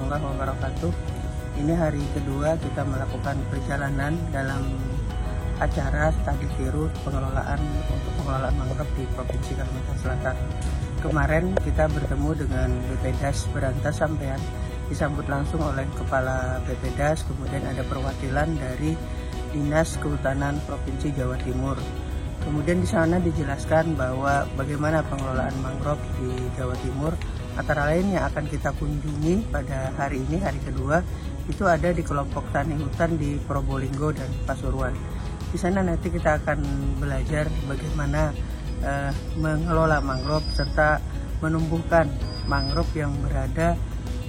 warahmatullahi wabarakatuh. Ini hari kedua kita melakukan perjalanan dalam acara studi virus pengelolaan mangrove di Provinsi Kalimantan Selatan. Kemarin kita bertemu dengan BPDAS Berantas Sampean, disambut langsung oleh Kepala BPDAS, kemudian ada perwakilan dari Dinas Kehutanan Provinsi Jawa Timur. Kemudian di sana dijelaskan bahwa bagaimana pengelolaan mangrove di Jawa Timur, antara lain yang akan kita kunjungi pada hari ini, hari kedua, itu ada di kelompok tani hutan di Probolinggo dan Pasuruan. Di sana nanti kita akan belajar bagaimana mengelola mangrove serta menumbuhkan mangrove yang berada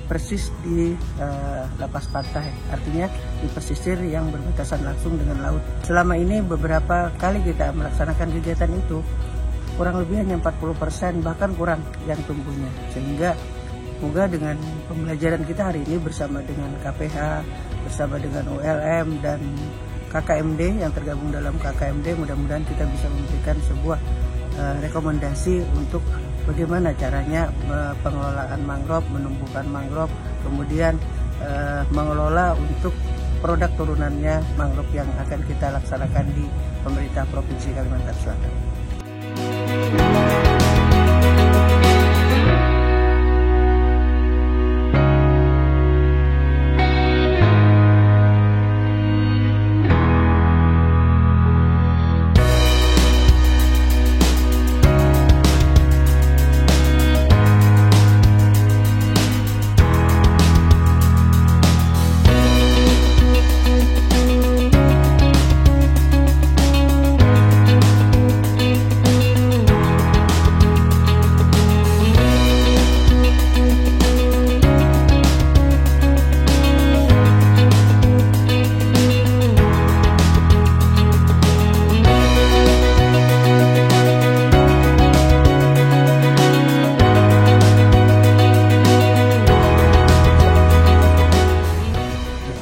persis di lepas pantai, artinya di pesisir yang berbatasan langsung dengan laut. Selama ini beberapa kali kita melaksanakan kegiatan itu, kurang lebih hanya 40% bahkan kurang yang tumbuhnya. Sehingga semoga dengan pembelajaran kita hari ini bersama dengan KPH, bersama dengan ULM dan KKMD yang tergabung dalam KKMD, mudah-mudahan kita bisa memberikan sebuah rekomendasi untuk bagaimana caranya pengelolaan mangrove, menumbuhkan mangrove, kemudian mengelola untuk produk turunannya mangrove yang akan kita laksanakan di pemerintah Provinsi Kalimantan Selatan.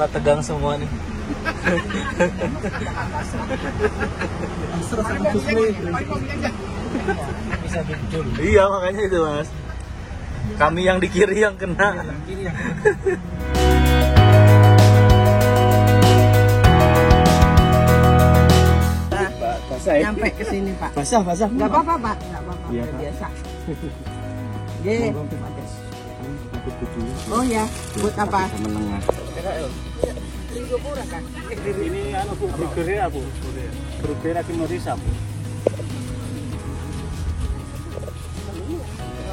Tegang semua nih. Bisa muncul. Iya, makanya itu Mas. Kami yang di kiri yang kena. Sampai ke sini Pak. Basah. Nggak apa-apa Pak, nggak apa-apa. Iya, Biasa. Oh ya, buat apa? Menengah. Ini Bu, Bruguiera Bu. Bruguiera Kimorisa Bu.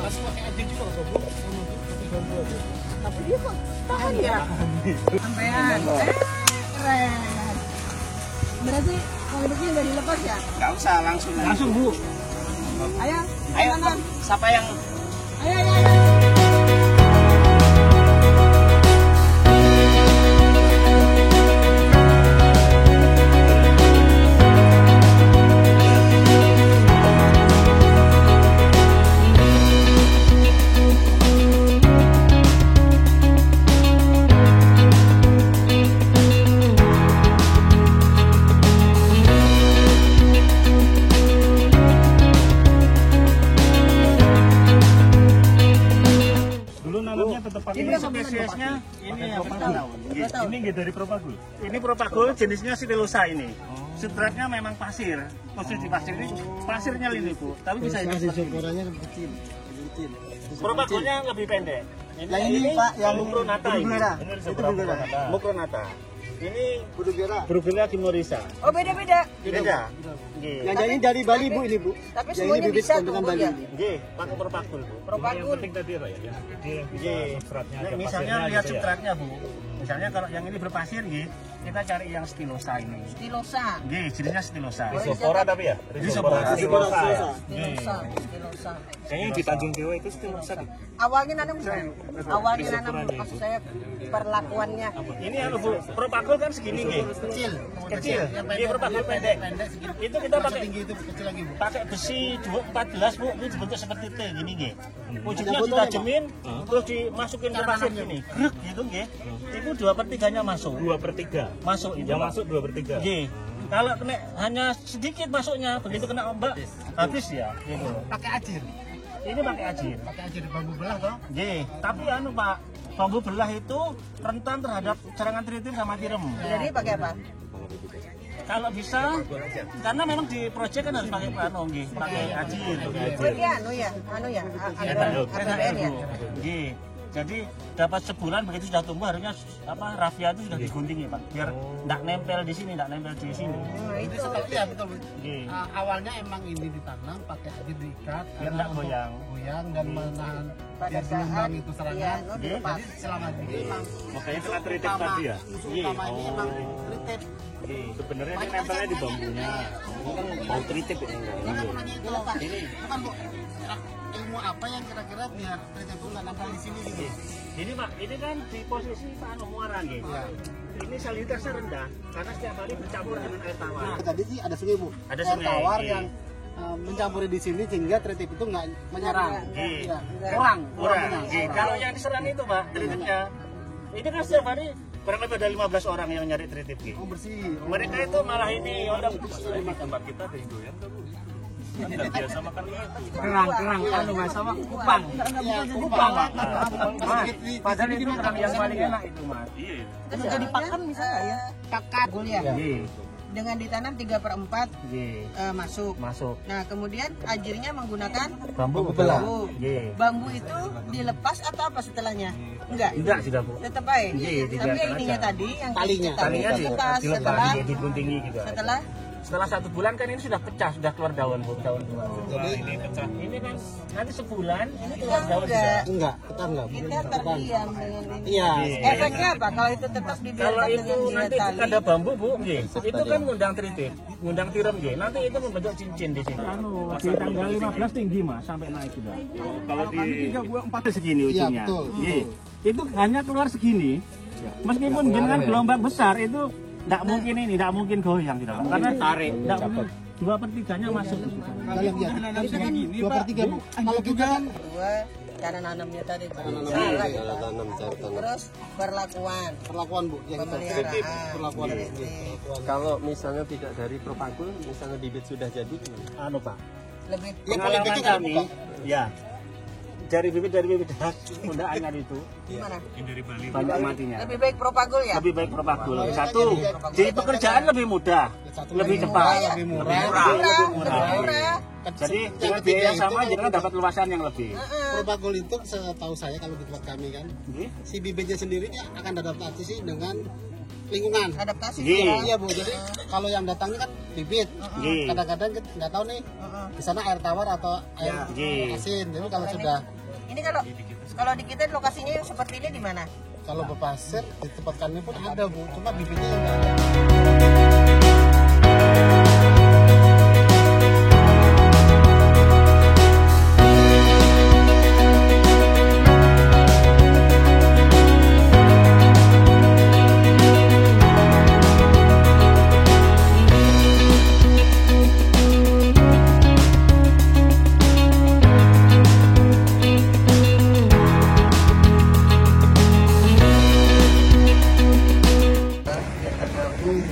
Masih pakai anjing juga loh Bu. Tapi dia kok tahan ya? Sampean. Keren. Berarti kalau begini nggak dilepas ya? Nggak usah, langsung Bu. Ayo, Siapa yang ayo. ini spesiesnya ini yang ini dari Propagul. Ini Propagul jenisnya Stilosa ini. Substratnya memang pasir. Khusus di pasir ini pasirnya ini Bu. Tapi bisa hidup ukurannya kecil. Propagulnya lebih pendek. Ini Pak yang Mukronata ini. Mukronata. Ini Bruguiera Kimorisa. Oh beda-beda. Beda. Yang ini dari Bali Bu ini Bu. Tapi semuanya bisa tumbuh ya. Nggih, pakai Propagul Bu. Propagul. Penting tadi ya, misalnya lihat substratnya Bu. Misalnya kalau yang ini berpasir nggih, kita cari yang Stilosa ini. Stilosa. Nggih, jenisnya Stilosa. Risopora tapi ya? Risopora. Stilosa. Kayaknya di Tanjung Dewa itu Stilosa. Awalnya nanam maksud saya perlakuannya. Ini Bu, Propagul kan segini nggih. Kecil. Ini Propagul pendek. Itu kita pakai tinggi itu kecil lagi Bu. Pakai besi 14 Bu, ini dibentuk seperti T gini nggih. Ujungnya ditajemin terus dimasukin ke pasir gini. Grek gitu nggih. Itu 2/3-nya masuk. 2/3 masuk itu. Yang masuk 2/3. Nggih. Kalau kena hanya sedikit masuknya, begitu kena ombak habis ya gitu. Pakai ajir. Ini pakai ajir. Pakai ajir bambu belah toh? Nggih, tapi anu Pak, bambu belah itu rentan terhadap serangan tritip sama tirem. Jadi pakai apa? Kalau bisa, karena memang di proyek kan harus pakai pakai ajir. Oh ini anu ya, APBN ya. Jadi dapat sebulan begitu sudah tumbuh harusnya rafia itu sudah digunting ya Pak, biar tidak nempel di sini, tidak nempel di sini. Itu seperti ya betul. Awalnya emang ini ditanam pakai ajir diikat biar tidak goyang dan menahan biar gelombang itu serangan. Jadi selama ini makanya setelah tritip tadi ya. Utama ini emang tritip. Sebenarnya ini nempelnya di bambunya. Kan mau tritip ya. Itu loh Pak. Ini bukan Bu. Ilmu apa yang kira-kira biar tritip itu nggak nempel di sini gitu? Ini Pak, ini kan di posisi Pak muara gitu. Ini salinitasnya rendah karena setiap hari bercampur dengan air tawar. Tadi sih ada sungai Bu. Ada air sungai, tawar yang mencampuri di sini sehingga tritip itu nggak menyerang. Kurang. Kalau yang diserang itu Pak, tritipnya ini kan setiap hari kurang lebih ada 15 orang yang nyari tritip gitu. Oh bersih. Mereka itu malah ini Tempat kita ada doyan kan Bu. Kan biasa makan itu. Kerang, anu Mas sama kupang. Kupang. Padahal itu kerang yang paling enak itu Mas. Iya. Terus jadi pakan bisa nggak ya? Pakan ya. Dengan ditanam 3/4 masuk. Nah kemudian ajirnya menggunakan Bambu belah. Bambu itu dilepas atau apa setelahnya? Enggak sudah Bu. Tetap baik. Tapi ininya tadi yang talinya dilepas diguntingi gitu. Setelah 1 bulan kan ini sudah pecah, sudah keluar daun Bu, daun keluar. Jadi ini pecah. Ini kan nanti sebulan ini keluar daun Enggak, kita terdiam dengan ini. Iya. Efeknya apa kalau itu tetap dibiarkan kalau itu dengan nanti tali? ada bambu Bu, itu kan ngundang tritip, ngundang tirem nanti itu membentuk cincin di sini. Di tanggal 15 tinggi Mas, sampai naik sudah. Kalau di 3/4 segini ujungnya. Iya, betul. Itu hanya keluar segini. Meskipun dengan gelombang besar itu tidak mungkin goyang tidak, karena tarik 2/3-nya masuk. Kalau yang segini 2/3 Bu. Kalau kita kan cara nanamnya tadi. Terus perlakuan Bu, yang perlakuan. Kalau misalnya tidak dari Propagul, misalnya bibit sudah jadi, Pak. Lebih Pengalaman kami, ya dari bibit undaannya itu gimana? dari Bali. banyak matinya. Lebih baik Propagul ya? Lebih baik Propagul. Satu, jadi pekerjaan lebih mudah, lebih cepat, lebih murah. Jadi dengan biaya yang sama, jadi kan dapat luasan yang lebih. Propagul itu setahu saya kalau di tempat kami kan, si bibitnya sendiri akan adaptasi dengan lingkungan. Adaptasi. Iya Bu. Jadi kalau yang datangnya kan bibit. Kadang-kadang kita nggak tahu nih di sana air tawar atau air asin. Jadi kalau sudah ini kalau di kita lokasinya yang seperti ini di mana? kalau berpasir di tempat kami pun ada Bu. Cuma bibitnya yang nggak ada.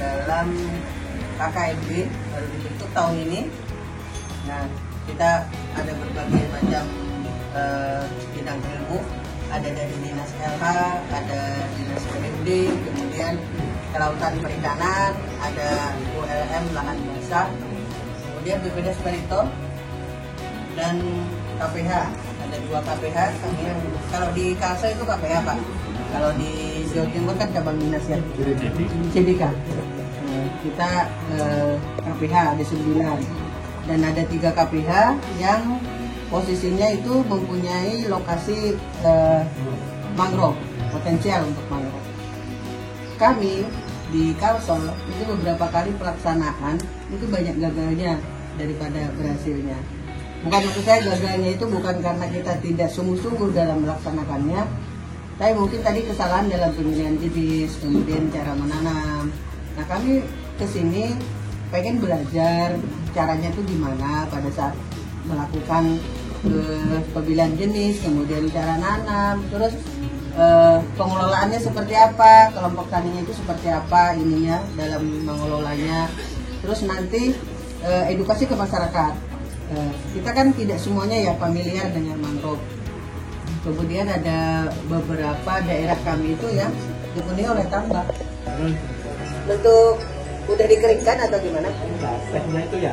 Dalam KKMB baru dibentuk tahun ini. Nah, kita ada berbagai macam bidang ilmu, ada dari dinas LH, ada dinas PMD, kemudian kelautan perikanan, ada ULM lahan basah, kemudian BPD Sperito dan KPH. Ada 2 KPH. Kalau di Kalsel itu KPH Pak. Kalau di Jawa Timur kan cabang dinas ya, CDK. Kita KPH ada 9 dan ada 3 KPH yang posisinya itu mempunyai lokasi mangrove, potensial untuk mangrove. Kami di Kalsel itu beberapa kali pelaksanaan itu banyak gagalnya daripada berhasilnya. Bukan maksud saya gagalnya itu bukan karena kita tidak sungguh-sungguh dalam melaksanakannya, tapi mungkin tadi kesalahan dalam pemilihan jenis, kemudian cara menanam. Nah kami kesini pengen belajar caranya itu gimana pada saat melakukan pemilihan jenis, kemudian cara nanam, terus pengelolaannya seperti apa, kelompok taninya itu seperti apa ininya dalam mengelolanya, terus nanti edukasi ke masyarakat. Kita kan tidak semuanya ya familiar dengan mangrove. Kemudian ada beberapa daerah kami itu yang dipenuhi oleh tambak. Bentuk udah dikeringkan atau gimana? Tehnya itu ya,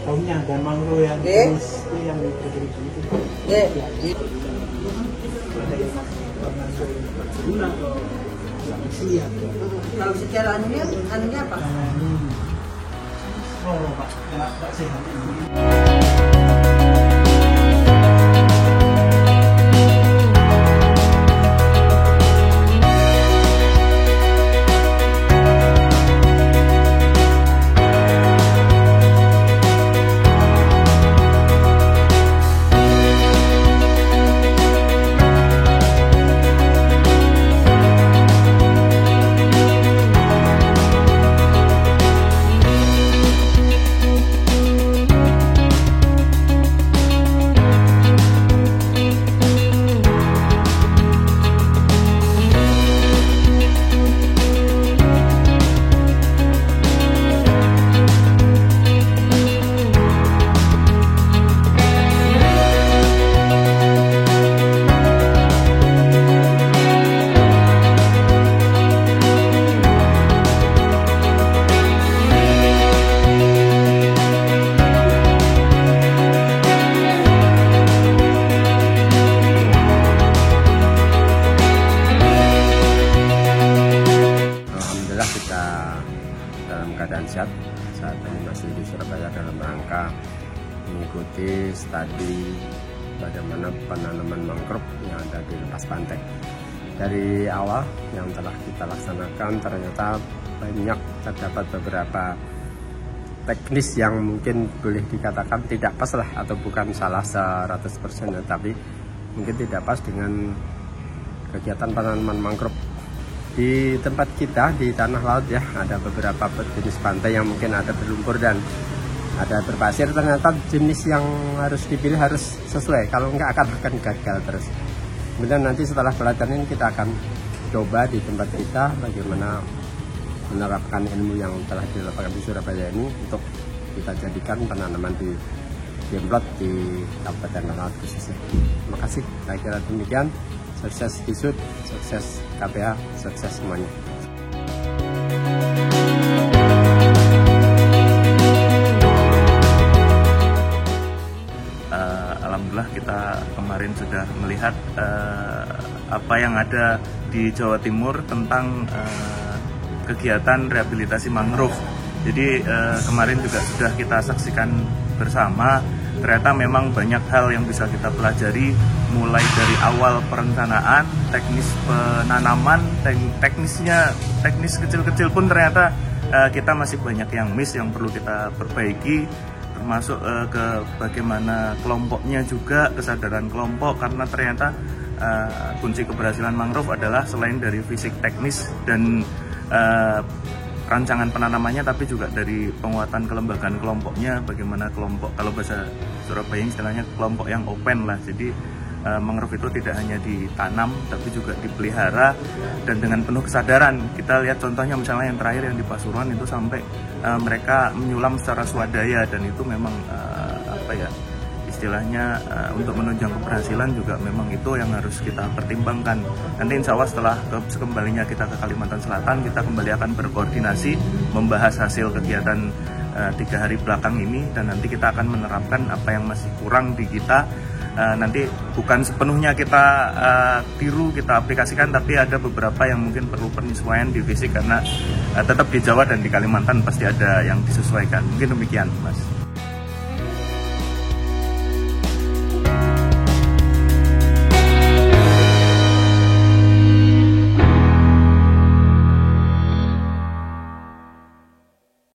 daunnya dan mangrove yang terus itu yang dikeringkan itu. Kalau secara anunya apa? Oh, Pak, nggak sehat. Keadaan sehat saat ini masih di Surabaya dalam rangka mengikuti studi bagaimana penanaman mangrove yang ada di lepas pantai. Dari awal yang telah kita laksanakan ternyata banyak terdapat beberapa teknis yang mungkin boleh dikatakan tidak pas lah, atau bukan salah 100%, tapi mungkin tidak pas dengan kegiatan penanaman mangrove. Di tempat kita di tanah laut ya, ada beberapa jenis pantai yang mungkin ada berlumpur dan ada berpasir. Ternyata jenis yang harus dipilih harus sesuai, kalau enggak akan gagal terus. Kemudian nanti setelah pelatihan ini kita akan coba di tempat kita bagaimana menerapkan ilmu yang telah dilakukan di Surabaya ini untuk kita jadikan penanaman di Demplot di Kabupaten Laut khususnya. Terima kasih, saya kira demikian. Sukses Disud, sukses KPH, sukses semuanya. Alhamdulillah kita kemarin sudah melihat apa yang ada di Jawa Timur tentang kegiatan rehabilitasi mangrove. Jadi kemarin juga sudah kita saksikan bersama. Ternyata memang banyak hal yang bisa kita pelajari, mulai dari awal perencanaan, teknis penanaman, teknis kecil-kecil pun ternyata kita masih banyak yang miss, yang perlu kita perbaiki, termasuk ke bagaimana kelompoknya juga, kesadaran kelompok, karena ternyata kunci keberhasilan mangrove adalah selain dari fisik teknis dan rancangan penanamannya, tapi juga dari penguatan kelembagaan kelompoknya, bagaimana kelompok, kalau bahasa Surabaya istilahnya kelompok yang open lah. Jadi mangrove itu tidak hanya ditanam tapi juga dipelihara dan dengan penuh kesadaran. Kita lihat contohnya misalnya yang terakhir yang di Pasuruan itu sampai mereka menyulam secara swadaya, dan itu memang apa ya istilahnya untuk menunjang keberhasilan juga memang itu yang harus kita pertimbangkan. Nanti insya Allah setelah kembalinya kita ke Kalimantan Selatan, kita kembali akan berkoordinasi membahas hasil kegiatan 3 hari belakang ini, dan nanti kita akan menerapkan apa yang masih kurang di kita. Nanti bukan sepenuhnya kita tiru, kita aplikasikan, tapi ada beberapa yang mungkin perlu penyesuaian di fisik, karena tetap di Jawa dan di Kalimantan pasti ada yang disesuaikan. Mungkin demikian, Mas.